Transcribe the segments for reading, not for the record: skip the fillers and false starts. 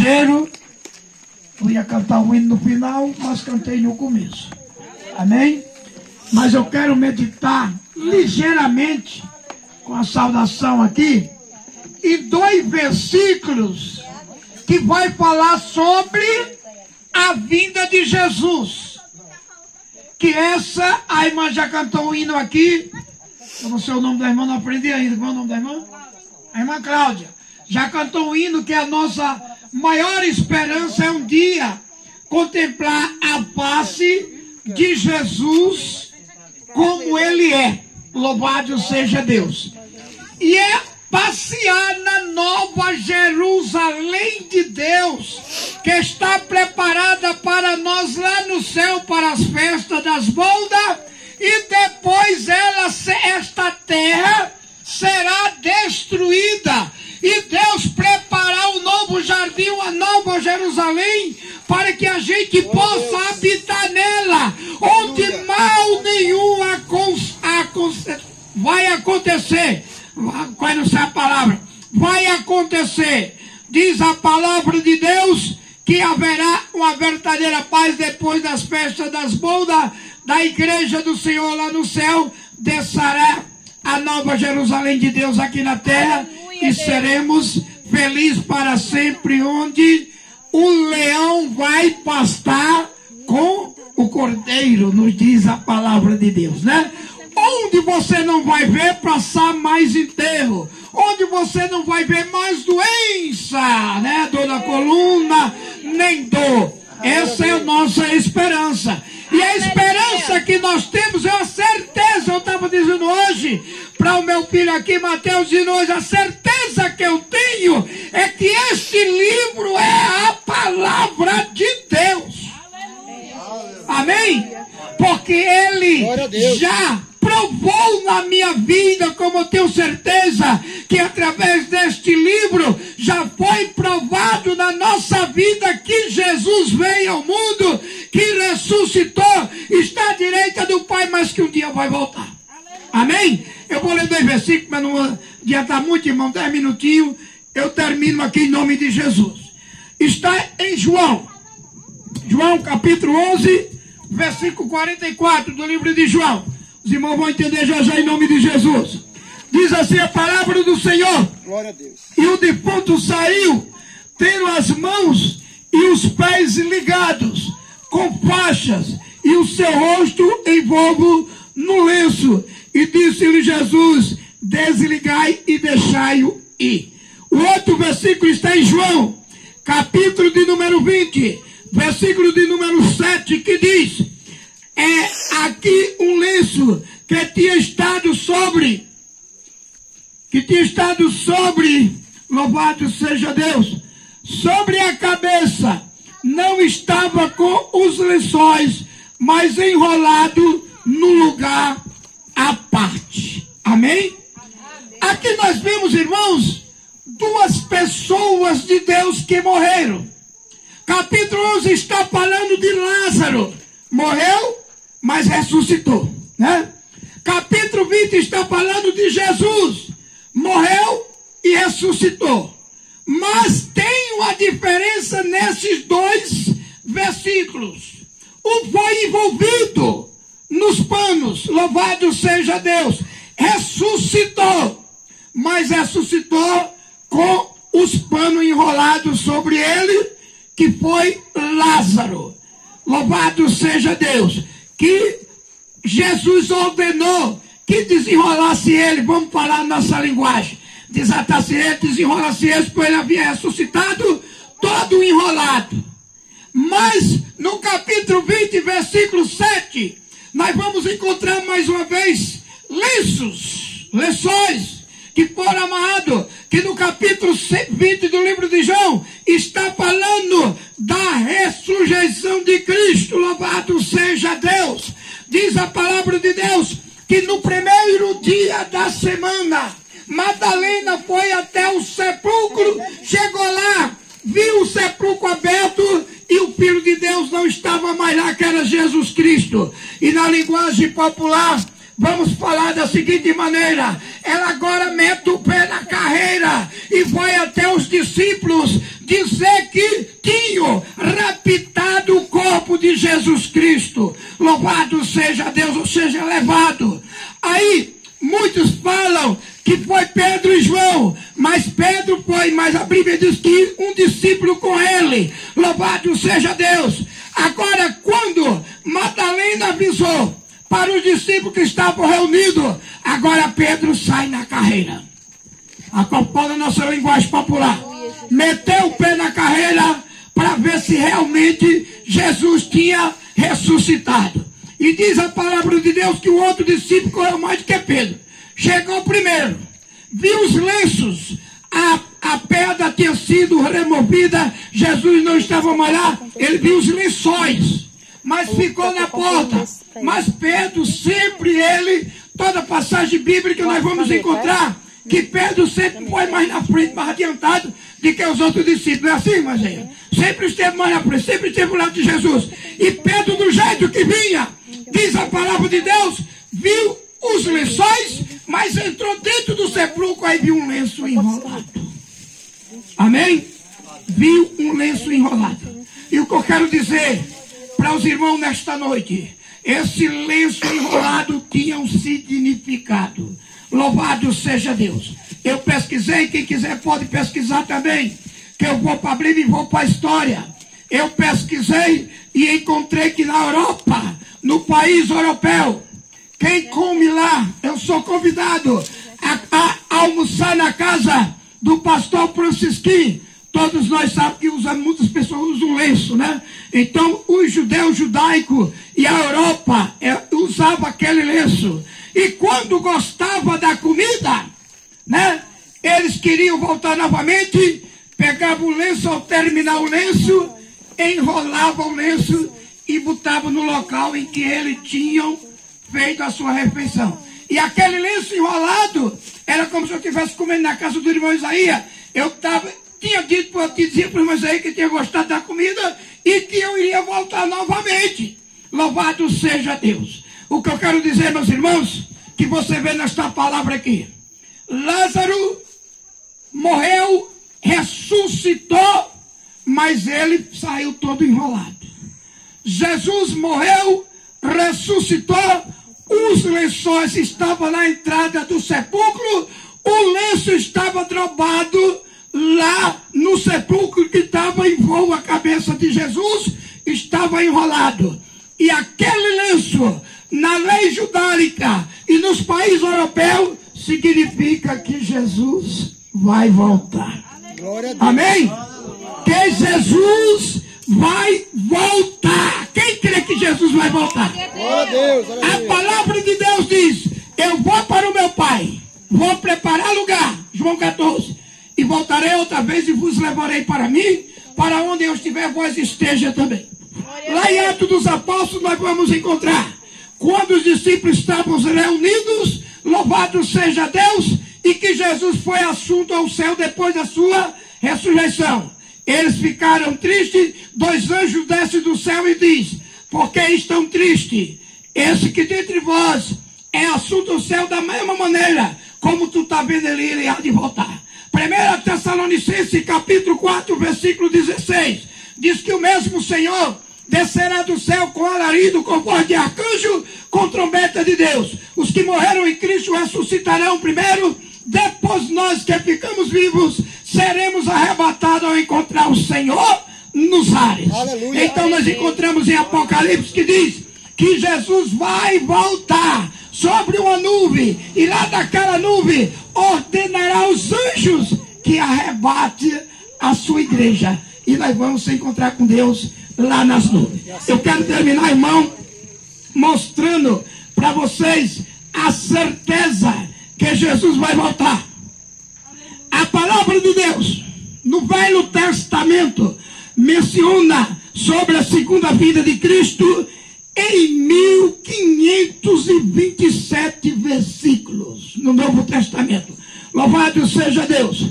ligeiro. Eu ia cantar o hino no final, mas cantei no começo. Amém? Mas eu quero meditar ligeiramente com a saudação aqui em 2 versículos que vai falar sobre a vinda de Jesus. Que essa, a irmã já cantou o hino aqui. Eu não sei o nome da irmã, não aprendi ainda. Qual é o nome da irmã? A irmã Cláudia. Já cantou o hino que a nossa maior esperança é um dia contemplar a face de Jesus como Ele é. Louvado seja Deus. E é passear na nova Jerusalém de Deus, que está preparada para nós lá no céu, para as festas das bodas, e depois esta terra será destruída, e Deus preparar um novo jardim, uma nova Jerusalém, para que a gente possa habitar nela, onde mal nenhum vai acontecer. Qual não sei a palavra? Vai acontecer. Diz a palavra de Deus que haverá uma verdadeira paz depois das festas das bodas da igreja do Senhor lá no céu. Descerá a nova Jerusalém de Deus aqui na terra e seremos felizes para sempre, onde o leão vai pastar com o cordeiro, nos diz a palavra de Deus, né? Onde você não vai ver passar mais enterro, onde você não vai ver mais doença, né? Dor na coluna, nem dor. Essa é a nossa esperança. E a esperança que nós temos é a certeza. Eu estava dizendo hoje para o meu filho aqui, Mateus, dizendo hoje, a certeza que eu tenho é que este livro é a palavra de Deus. Amém? Porque ele já provou na minha vida, como eu tenho certeza que através deste livro já foi provado na nossa vida que Jesus veio ao mundo, que ressuscitou, está à direita do Pai, mas que um dia vai voltar. Amém? Eu vou ler 2 versículos, mas não vou adiantar muito, irmão, 10 minutinhos, eu termino aqui em nome de Jesus. Está em João capítulo 11, versículo 44 do livro de João. Os irmãos vão entender já já em nome de Jesus. Diz assim a palavra do Senhor. Glória a Deus. E o defunto saiu, tendo as mãos e os pés ligados com faixas, e o seu rosto envolto no lenço. E disse-lhe Jesus: desligai e deixai-o ir. O outro versículo está em João, capítulo de número 20, versículo de número 7, que diz: é aqui um lenço que tinha estado sobre, louvado seja Deus, sobre a cabeça, não estava com os lençóis, mas enrolado no lugar à parte. Amém? Aqui nós vemos, irmãos, 2 pessoas de Deus que morreram. Capítulo 11 está falando de Lázaro. Morreu, mas ressuscitou, né? Capítulo 20 está falando de Jesus. Morreu e ressuscitou. Mas tem uma diferença nesses 2 versículos. Um foi envolvido nos panos, louvado seja Deus. Ressuscitou, mas ressuscitou com os panos enrolados sobre ele, que foi Lázaro. Louvado seja Deus, que Jesus ordenou que desenrolasse ele, vamos falar nossa linguagem, desatasse ele, desenrolasse ele, porque ele havia ressuscitado todo enrolado. Mas no capítulo 20, versículo 7, nós vamos encontrar mais uma vez lençóis que foram amarrados, que no capítulo 20 do livro de João está falando da ressurreição de Cristo. Louvado seja Deus. Diz a palavra de Deus que no primeiro dia da semana, Madalena foi até o sepulcro, chegou lá, viu o sepulcro aberto e o Filho de Deus não estava mais lá, que era Jesus Cristo. E na linguagem popular, vamos falar da seguinte maneira: ela agora mete o pé na carreira e vai até os discípulos dizer que tinham raptado o corpo de Jesus Cristo. Louvado seja Deus, ou seja, levado. Aí, muitos falam que foi Pedro e João, mas Pedro foi, mas a Bíblia diz que um discípulo com ele. Louvado seja Deus. Agora, quando Madalena avisou para os discípulos que estavam reunidos, agora Pedro sai na carreira. Acoplando a nossa linguagem popular. Meteu o pé na carreira para ver se realmente Jesus tinha ressuscitado. E diz a palavra de Deus que o outro discípulo correu mais do que Pedro. Chegou primeiro, viu os lenços, a pedra tinha sido removida, Jesus não estava mais lá, ele viu os lençóis, mas ficou na porta. Mas Pedro, sempre ele, toda passagem bíblica nós vamos encontrar, que Pedro sempre foi mais na frente, mais adiantado do que os outros discípulos. É assim, irmãzinha? Sempre esteve mais na frente, sempre esteve ao lado de Jesus. E Pedro, do jeito que vinha, diz a palavra de Deus, viu os lençóis, mas entrou dentro do sepulcro, aí viu um lenço enrolado. Amém? Viu um lenço enrolado. E o que eu quero dizer para os irmãos nesta noite, esse lenço enrolado tinha um significado. Louvado seja Deus. Eu pesquisei, quem quiser pode pesquisar também, que eu vou para a Bíblia e vou para a história. Eu pesquisei e encontrei que na Europa, no país europeu, quem come lá, eu sou convidado a almoçar na casa do pastor Francisquinho. Todos nós sabemos que muitas pessoas usam lenço, né? Então, o judeu judaico e a Europa usava aquele lenço. E quando gostava da comida, né? Eles queriam voltar novamente, pegavam o lenço, ao terminar o lenço, enrolavam o lenço e botavam no local em que eles tinham feito a sua refeição. E aquele lenço enrolado era como se eu estivesse comendo na casa do irmão Isaías. Tinha dito, eu dizia para o irmão Isaías que tinha gostado da comida e que eu iria voltar novamente. Louvado seja Deus. O que eu quero dizer, meus irmãos, que você vê nesta palavra aqui. Lázaro morreu, ressuscitou, mas ele saiu todo enrolado. Jesus morreu, ressuscitou, os lençóis estavam na entrada do sepulcro, o lenço estava dobrado lá no sepulcro que estava em voo, a cabeça de Jesus estava enrolado. E aquele lenço, na lei judaica e nos países europeus, significa que Jesus vai voltar. Amém? Que Jesus vai voltar. Quem crê que Jesus vai voltar? A palavra de Deus diz: eu vou para o meu Pai, vou preparar lugar, João 14, e voltarei outra vez e vos levarei para mim, para onde eu estiver, vós esteja também. Lá em Atos dos Apóstolos nós vamos encontrar, quando os discípulos estavam reunidos, louvado seja Deus, e que Jesus foi assunto ao céu depois da sua ressurreição. Eles ficaram tristes, 2 anjos descem do céu e diz: por que estão tristes? Esse que dentre vós é assunto ao céu da mesma maneira, como tu está vendo ele há de voltar. 1 Tessalonicenses capítulo 4, versículo 16, diz que o mesmo Senhor descerá do céu com alarido, com voz de arcanjo, com trombeta de Deus. Os que morreram em Cristo ressuscitarão primeiro, depois nós que ficamos vivos seremos arrebatados ao encontrar o Senhor nos ares. Aleluia. Então nós encontramos em Apocalipse que diz que Jesus vai voltar sobre uma nuvem, e lá daquela nuvem ordenará os anjos que arrebate a sua igreja, e nós vamos se encontrar com Deus lá nas nuvens. Eu quero terminar, irmão, mostrando para vocês a certeza que Jesus vai voltar. A palavra de Deus no Velho Testamento menciona sobre a segunda vinda de Cristo em 1527 versículos no Novo Testamento. Louvado seja Deus.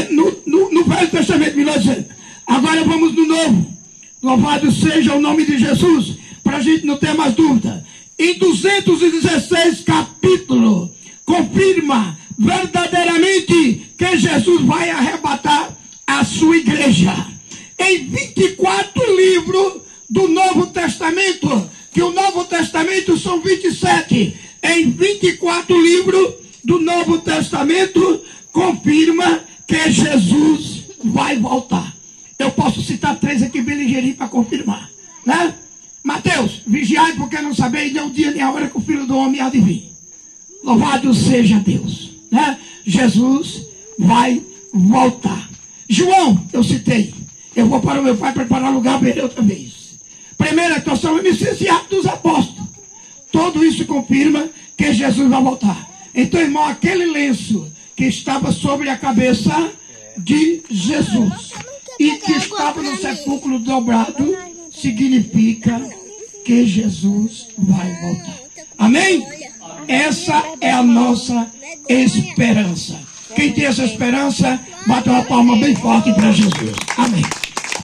No Velho Testamento, 1900. Agora vamos no Novo. Louvado seja o nome de Jesus, para a gente não ter mais dúvida. Em 216 capítulos, confirma verdadeiramente que Jesus vai arrebatar a a sua igreja. Em 24 livros do Novo Testamento, que o Novo Testamento são 27, em 24 livros do Novo Testamento, confirma que Jesus vai voltar. Eu posso citar 3 aqui bem ligeirinho para confirmar, né? Mateus, vigiai porque não sabeis nem o dia nem a hora que o Filho do Homem há de vir. Louvado seja Deus, né? Jesus vai voltar. João, eu citei. Eu vou para o meu pai preparar lugar para ele outra vez. Primeira atuação, eu me esqueci dos apóstolos. Tudo isso confirma que Jesus vai voltar. Então, irmão, aquele lenço que estava sobre a cabeça de Jesus e que estava no sepulcro dobrado, significa que Jesus vai voltar. Amém? Essa é a nossa esperança. Quem tem essa esperança, bate uma palma bem forte para Jesus. Amém.